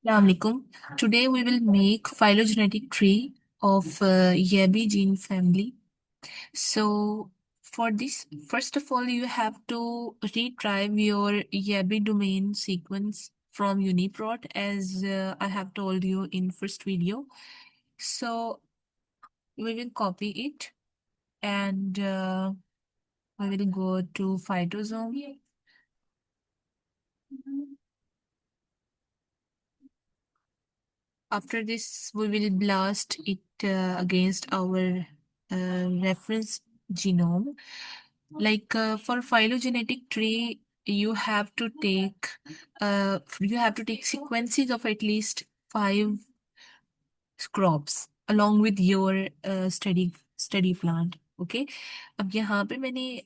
Assalamualaikum. Today we will make phylogenetic tree of Yabi gene family. So for this, first of all, you have to retrieve your Yabi domain sequence from UniProt as I have told you in first video. So we will copy it and we will go to phytosome. After this, we will blast it against our reference genome. Like for phylogenetic tree, you have to take sequences of at least five crops along with your study plant. Okay अब यहाँ पे मैंने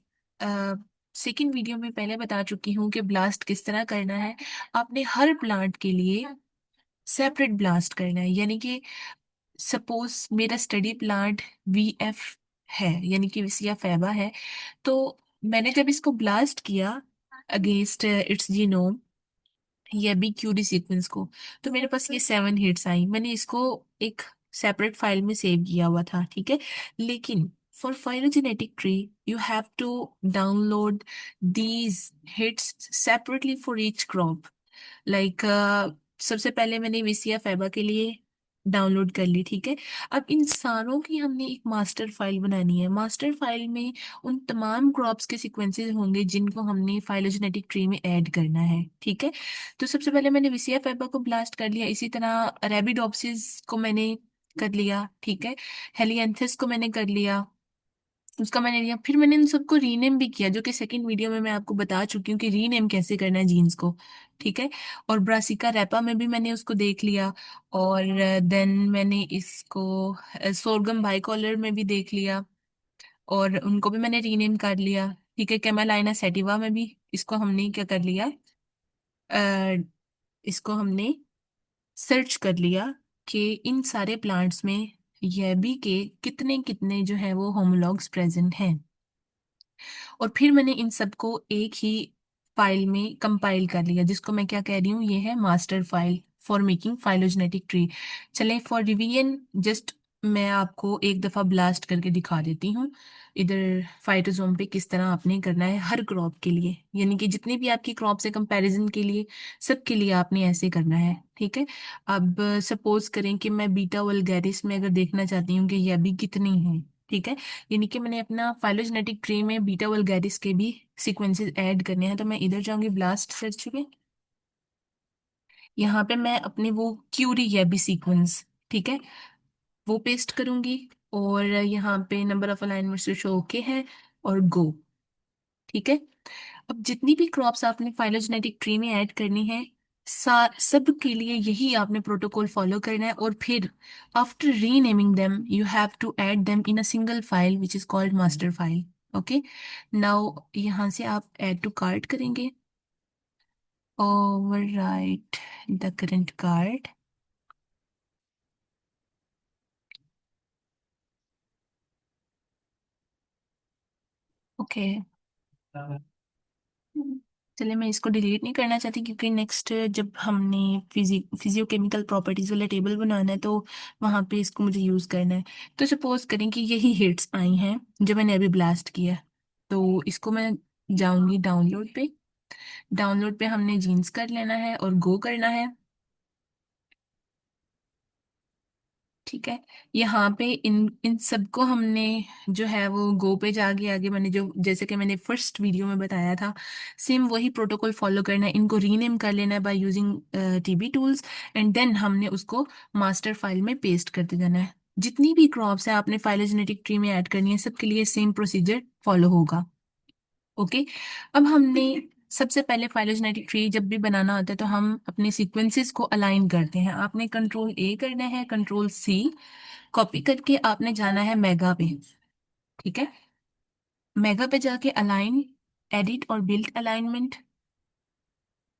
second video में पहले बता चुकी हूँ कि ब्लास्ट किस तरह करना है। आपने हर प्लांट के लिए सेपरेट ब्लास्ट करना है, यानी कि सपोज मेरा स्टडी प्लांट VF है, यानी कि विसिया फैबा है। तो मैंने जब इसको ब्लास्ट किया अगेंस्ट इट्स जीनोम या बी क्यूडी सीक्वेंस को, तो मेरे पास ये 7 हिट्स आई। मैंने इसको एक सेपरेट फाइल में सेव किया हुआ था, ठीक है। लेकिन for phylogenetic tree you have to download these hits separately for each crop. Like सबसे पहले मैंने विसिया फैबा के लिए डाउनलोड कर ली, ठीक है। अब इन सारों की हमने एक मास्टर फाइल बनानी है। मास्टर फाइल में उन तमाम क्रॉप्स के सीक्वेंसेस होंगे जिनको हमने फाइलोजेनेटिक ट्री में ऐड करना है, ठीक है। तो सबसे पहले मैंने विसिया फैबा को ब्लास्ट कर लिया, इसी तरह रेबिडोप्सिस को मैंने कर लिया, ठीक है। हेलियांथस को मैंने कर लिया, उसका मैंने लिया। फिर मैंने इन सबको रीनेम भी किया, जो कि सेकंड वीडियो में मैं आपको बता चुकी हूँ कि रीनेम कैसे करना है जीन्स को, ठीक है। और ब्रासिका रैपा में भी मैंने उसको देख लिया। और देन मैंने इसको सोरगम बाइकॉलर में भी देख लिया और उनको भी मैंने रीनेम कर लिया, ठीक है। कैमेलाइना सेटिवा में भी इसको हमने क्या कर लिया, अ, इसको हमने सर्च कर लिया कि इन सारे प्लांट्स में यह भी के कितने कितने जो है वो होमोलॉग्स प्रेजेंट हैं। और फिर मैंने इन सबको एक ही फाइल में कंपाइल कर लिया, जिसको मैं क्या कह रही हूँ, ये है master file for making phylogenetic tree. चलें फॉर रिवीजन जस्ट मैं आपको एक दफा ब्लास्ट करके दिखा देती हूँ इधर फाइटोसोम पे किस तरह आपने करना है हर क्रॉप के लिए, यानी कि जितनी भी आपकी क्रॉप से कंपैरिजन के लिए सबके लिए आपने ऐसे करना है, ठीक है। अब सपोज करें कि मैं बीटा वल्गैरिस में अगर देखना चाहती हूँ कि यह भी कितनी है, ठीक है। यानी कि मैंने अपना फाइलोजेनेटिक ट्री में बीटा वल्गैरिस के भी सीक्वेंसेस ऐड करने हैं। तो मैं इधर जाऊंगी ब्लास्ट सर्च पे, यहाँ पे मैं अपने वो क्यूरी ये भी सीक्वेंस, ठीक है, वो पेस्ट करूंगी। और यहाँ पे number of alignments show okay है और गो, ठीक है। अब जितनी भी क्रॉप्स आपने फाइलोजेनेटिक ट्री में ऐड करनी है सब के लिए यही आपने प्रोटोकॉल फॉलो करना है। और फिर after renaming them you have to add them in a single file which is called master file. Okay, now यहाँ से आप ऐड टू कार्ट करेंगे, overwrite the current card. Okay, चलिए मैं इसको डिलीट नहीं करना चाहती क्योंकि नेक्स्ट जब हमने फिजियोकेमिकल प्रॉपर्टीज वाला टेबल बनाना है तो वहां पे इसको मुझे यूज करना है। तो सपोज करें कि यही हिट्स आई हैं जो मैंने अभी ब्लास्ट किया, तो इसको मैं जाऊंगी डाउनलोड पे। डाउनलोड पे हमने जीन्स कर लेना है और गो करना है, ठीक है। यहाँ पे इन इन सबको हमने जो है वो गो पे जाके आगे मैंने जो जैसे कि मैंने फर्स्ट वीडियो में बताया था सेम वही प्रोटोकॉल फॉलो करना है। इनको रीनेम कर लेना है by using TB tools and then हमने उसको मास्टर फाइल में पेस्ट करते जाना है। जितनी भी क्रॉप्स है आपने फाइलोजेनेटिक ट्री में ऐड करनी है सबके लिए सेम प्रोसीजर फॉलो होगा, ओके। अब हमने सबसे पहले फाइलोजेनेटिक ट्री जब भी बनाना होता है तो हम अपने सीक्वेंसेस को अलाइन करते हैं। आपने कंट्रोल A करना है, कंट्रोल C कॉपी करके आपने जाना है मेगा पे, ठीक है। मेगा पे जाके अलाइन, एडिट और build alignment,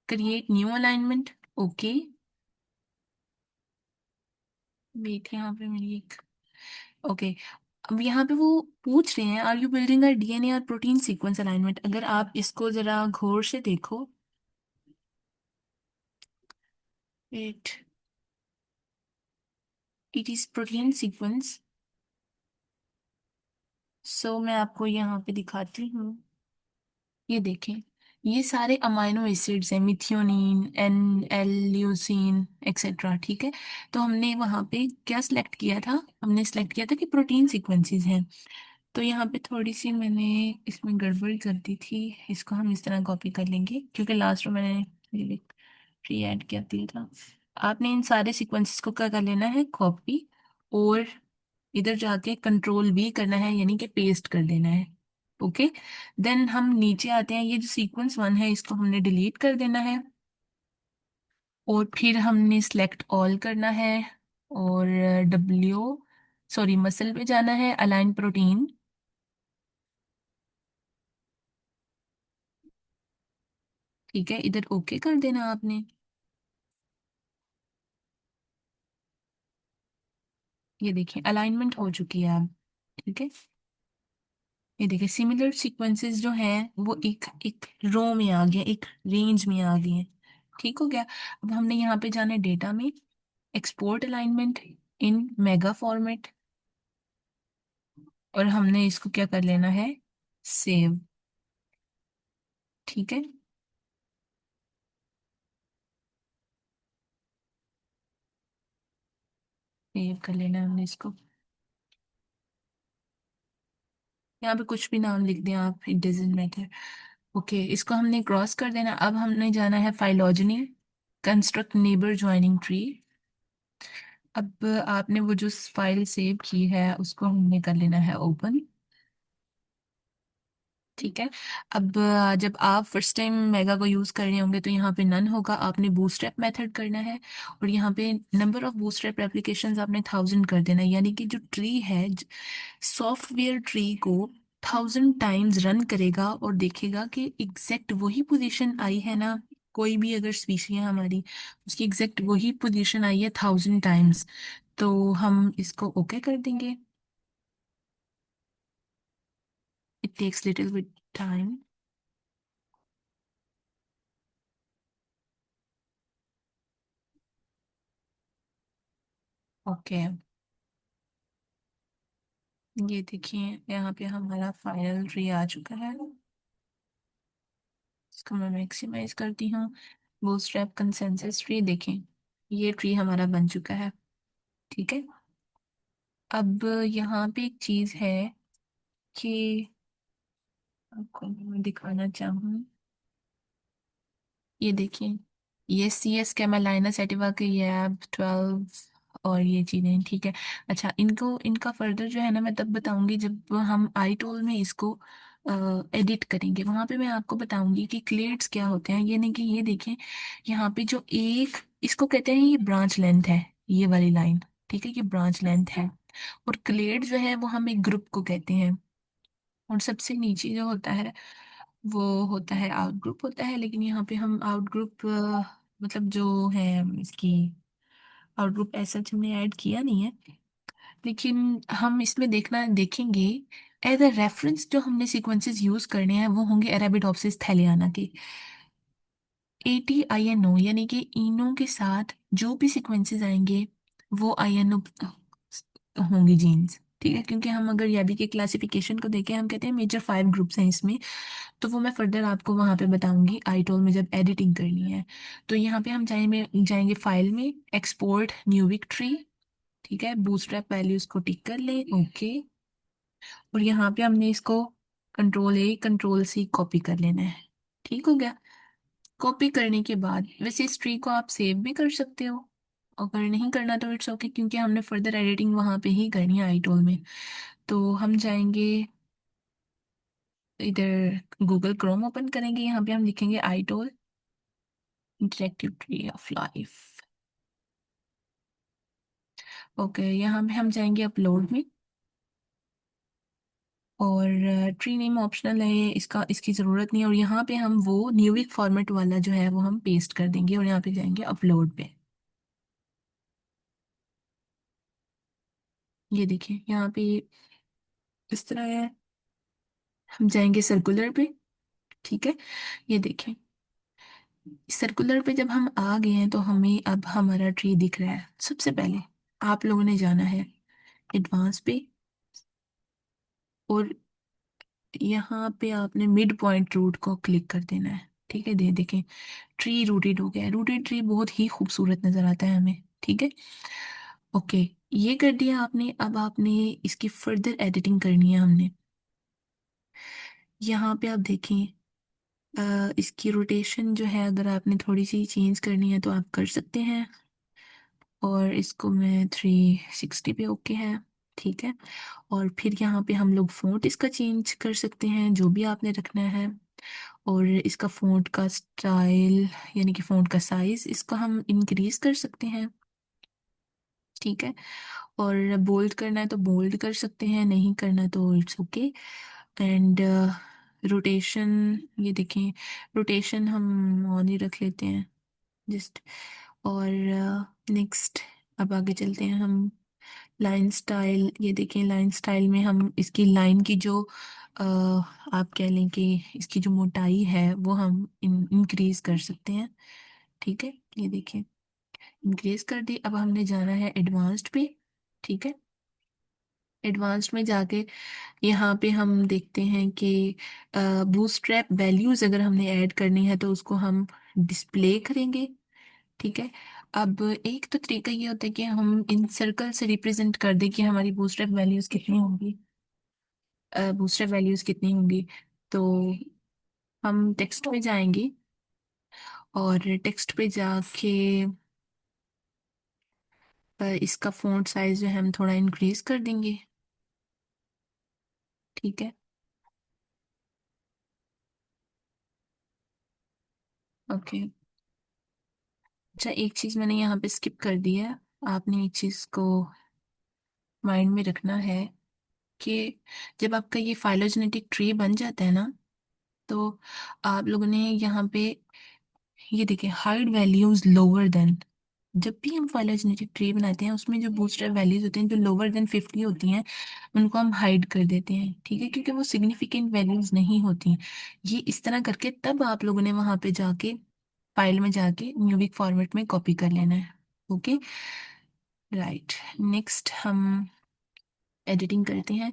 create new alignment, okay. Wait यहाँ पे मेरी एक, ओके। अब यहाँ पे वो पूछ रहे हैं are you building a DNA और प्रोटीन सीक्वेंस अलाइनमेंट। अगर आप इसको जरा गौर से देखो, wait, it is protein sequence. So मैं आपको यहाँ पे दिखाती हूँ। ये देखें, ये सारे अमाइनो एसिड्स हैं, methionine, N, L, leucine etcetera. ठीक है, तो हमने वहाँ पे क्या सिलेक्ट किया था? हमने सिलेक्ट किया था कि प्रोटीन सीक्वेंसेस हैं। तो यहाँ पे थोड़ी सी मैंने इसमें गड़बड़ कर दी थी। इसको हम इस तरह कॉपी कर लेंगे, क्योंकि लास्ट में मैंने प्री ऐड किया दिया था। आपने इन सारे सीक्वेंसेस को क्या कर लेना है? कॉपी, और इधर जाके कंट्रोल भी करना है, यानी कि पेस्ट कर देना है। ओके, देन हम नीचे आते हैं। ये जो सीक्वेंस वन है इसको हमने डिलीट कर देना है, और फिर हमने सिलेक्ट ऑल करना है, और सॉरी, मसल पे जाना है, अलाइन प्रोटीन। ठीक है, इधर ओके कर देना आपने। ये देखिए अलाइनमेंट हो चुकी है अब। ठीक है, ये देखिए सिमिलर सीक्वेंसेस जो हैं वो एक एक रो में आ गए, एक रेंज में आ गए हैं। ठीक हो गया। अब हमने यहाँ पे जाना है डेटा में, एक्सपोर्ट अलाइनमेंट इन मेगा फॉर्मेट, और हमने इसको क्या कर लेना है? सेव। ठीक है, सेव कर लेना है हमने इसको। यहाँ पे कुछ भी नाम लिख दें आप, इट डजेंट मैटर। ओके, इसको हमने क्रॉस कर देना। अब हमने जाना है phylogeny, construct neighbour joining tree. अब आपने वो जो फाइल सेव की है उसको हमने कर लेना है ओपन। ठीक है, अब जब आप फर्स्ट टाइम मेगा को यूज कर रहे होंगे तो यहाँ पे नन होगा, आपने बूटस्ट्रैप मेथड करना है, और यहाँ पे नंबर ऑफ बूटस्ट्रैप एप्लीकेशंस आपने 1000 कर देना है। यानी कि जो ट्री है, सॉफ्टवेयर ट्री को 1000 टाइम्स रन करेगा और देखेगा कि एग्जैक्ट वही पोजीशन आई है ना। कोई भी अगर स्पीशी है हमारी, उसकी एग्जैक्ट वही पोजीशन आई है 1000 टाइम्स। तो हम इसको ओके कर देंगे। It takes little bit time. Okay, ये देखिए यहाँ पे हमारा फाइनल ट्री आ चुका है। इसको मैं मैक्सिमाइज करती हूँ। बूटस्ट्रैप कंसेंसस ट्री देखें, ये ट्री हमारा बन चुका है। ठीक है, अब यहाँ पे एक चीज है कि आपको मैं दिखाना चाहूँ। ये देखिए, ये सी एस कैमेलाइना सेटिवा के ये ऐप 12 और ये चीजें। ठीक है, अच्छा, इनको इनका फर्दर जो है ना मैं तब बताऊंगी जब हम आई टोल में इसको एडिट करेंगे। वहां पे मैं आपको बताऊंगी कि क्लेड्स क्या होते हैं। ये नहीं कि ये देखें, यहाँ पे जो एक इसको कहते हैं, ये ब्रांच लेंथ है, ये वाली लाइन। ठीक है, ये ब्रांच लेंथ है, और क्लेड जो है वो हम एक ग्रुप को कहते हैं। और सबसे नीचे जो होता है वो होता है आउट ग्रुप होता है। लेकिन यहाँ पे हम आउट ग्रुप मतलब जो है इसकी आउट ग्रुप ऐसा हमने ऐड किया नहीं है। लेकिन हम इसमें देखेंगे एज अ रेफरेंस जो हमने सीक्वेंसेस यूज करने हैं वो होंगे अरेबिडोप्सिस थैलियाना के। ATINO यानी कि इनो के साथ जो भी सीक्वेंसेस आएंगे वो INO होंगी जीन्स। ठीक है, क्योंकि हम अगर याबी के क्लासिफिकेशन को देखें, हम कहते हैं मेजर 5 ग्रुप्स हैं इसमें। तो वो मैं फर्दर आपको वहां पे बताऊंगी आईटोल में जब एडिटिंग करनी है। तो यहाँ पे हम जाएंगे फाइल में, एक्सपोर्ट न्यूविक ट्री। ठीक है, बूटस्ट्रैप वैल्यूज को टिक कर लें, ओके। और यहाँ पे हमने इसको control A control C copy कर लेना है। ठीक हो गया। कॉपी करने के बाद वैसे इस ट्री को आप सेव भी कर सकते हो, अगर नहीं करना तो इट्स ओके, क्योंकि हमने फर्दर एडिटिंग वहां पे ही करनी है आईटोल में। तो हम जाएंगे इधर, गूगल क्रोम ओपन करेंगे, यहाँ पे हम लिखेंगे iTOL interactive tree of life. Okay, यहाँ पे हम जाएंगे अपलोड में, और ट्री नेम ऑप्शनल है, इसकी ज़रूरत नहीं है। और यहाँ पे हम वो न्यूविक फॉर्मेट वाला जो है वो हम पेस्ट कर देंगे, और यहाँ पे जाएंगे अपलोड पे। ये देखिए यहाँ पे इस तरह है। हम जाएंगे सर्कुलर पे। ठीक है, ये देखें, सर्कुलर पे जब हम आ गए हैं तो हमें अब हमारा ट्री दिख रहा है। सबसे पहले आप लोगों ने जाना है एडवांस पे, और यहाँ पे आपने मिड पॉइंट रूट को क्लिक कर देना है। ठीक है, दे देखें ट्री रूटेड हो गया है। रूटेड ट्री बहुत ही खूबसूरत नजर आता है हमें। ठीक है, ओके, ये कर दिया आपने। अब आपने इसकी फर्दर एडिटिंग करनी है हमने। यहाँ पे आप देखें, इसकी रोटेशन जो है अगर आपने थोड़ी सी चेंज करनी है तो आप कर सकते हैं, और इसको मैं 360 पे ओके है। ठीक है, और फिर यहाँ पे हम लोग फ़ॉन्ट इसका चेंज कर सकते हैं जो भी आपने रखना है, और इसका फ़ॉन्ट का स्टाइल यानी कि फ़ॉन्ट का साइज़ इसको हम इंक्रीज कर सकते हैं। ठीक है, और बोल्ड करना है तो बोल्ड कर सकते हैं, नहीं करना तो इट्स ओके। एंड रोटेशन, ये देखें, रोटेशन हम ऑन ही रख लेते हैं जस्ट। और नेक्स्ट, अब आगे चलते हैं हम। लाइन स्टाइल, ये देखें, लाइन स्टाइल में हम इसकी लाइन की जो आप कह लें कि इसकी जो मोटाई है वो हम इंक्रीज कर सकते हैं। ठीक है, ये देखें, इंक्रीज कर दी। अब हमने जाना है एडवांस्ड पे। ठीक है, एडवांस्ड में जाके यहाँ पे हम देखते हैं कि बूटस्ट्रैप वैल्यूज अगर हमने ऐड करनी है तो उसको हम डिस्प्ले करेंगे। ठीक है, अब एक तो तरीका ये होता है कि हम इन सर्कल से रिप्रेजेंट कर दें कि हमारी बूटस्ट्रैप वैल्यूज कितनी होंगी, बूटस्ट्रैप वैल्यूज कितनी होंगी। तो हम टेक्स्ट पे जाएंगे, और टेक्स्ट पे जाके इसका फॉन्ट साइज जो है हम थोड़ा इंक्रीज कर देंगे। ठीक है, ओके। अच्छा, एक चीज मैंने यहाँ पे स्किप कर दी है, आपने एक चीज को माइंड में रखना है कि जब आपका ये फाइलोजेनेटिक ट्री बन जाता है ना, तो आप लोगों ने यहाँ पे ये देखिए हाइड वैल्यूज लोअर देन। जब भी हम फाइलोजेनेटिक ट्री बनाते हैं उसमें जो बूस्टर वैल्यूज होती हैं जो लोअर देन 50 होती हैं उनको हम हाइड कर देते हैं। ठीक है, क्योंकि वो सिग्निफिकेंट वैल्यूज नहीं होती। ये इस तरह करके तब आप लोगों ने वहां पे जाके फाइल में जाके न्यूबिक फॉर्मेट में कॉपी कर लेना है। Okay, right. नेक्स्ट हम एडिटिंग करते हैं।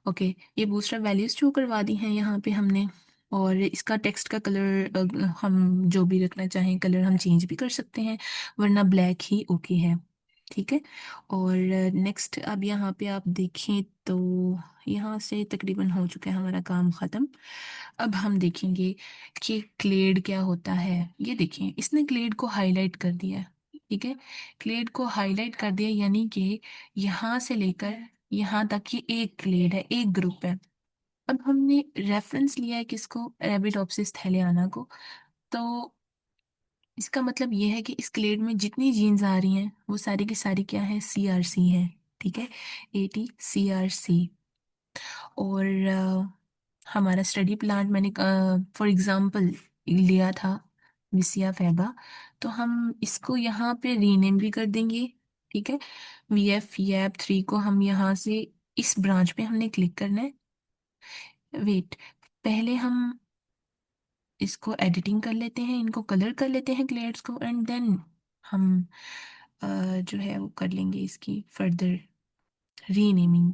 ओके, ये बूस्टर वैल्यूज शो करवा दी हैं यहाँ पे हमने, और इसका टेक्स्ट का कलर हम जो भी रखना चाहें कलर हम चेंज भी कर सकते हैं, वरना ब्लैक ही ओके है। ठीक है, और नेक्स्ट अब यहाँ पे आप देखें तो यहाँ से तकरीबन हो चुका है हमारा काम ख़त्म। अब हम देखेंगे कि ग्लेड क्या होता है। ये देखें, इसने ग्लेड को हाईलाइट कर दिया है। ठीक है, ग्लेड को हाईलाइट कर दिया यानी कि यहाँ से लेकर यहाँ तक ये एक ग्लेड है, एक ग्रुप है। अब हमने रेफरेंस लिया है किसको, रेबिडोप्सिस थैलियाना को। तो इसका मतलब ये है कि इस क्लेड में जितनी जीन्स आ रही हैं वो सारी की सारी क्या है, CRC है। ठीक है, AT CRC। और हमारा स्टडी प्लान मैंने फॉर एग्जांपल लिया था विसिया फैबा, तो हम इसको यहाँ पे रीनेम भी कर देंगे। ठीक है, VF YAP 3 को हम यहाँ से इस ब्रांच पे हमने क्लिक करना है। वेट, पहले हम इसको एडिटिंग कर लेते हैं, इनको कलर कर लेते हैं ग्लेड्स को, एंड देन हम जो है वो कर लेंगे इसकी फर्दर रीनेमिंग।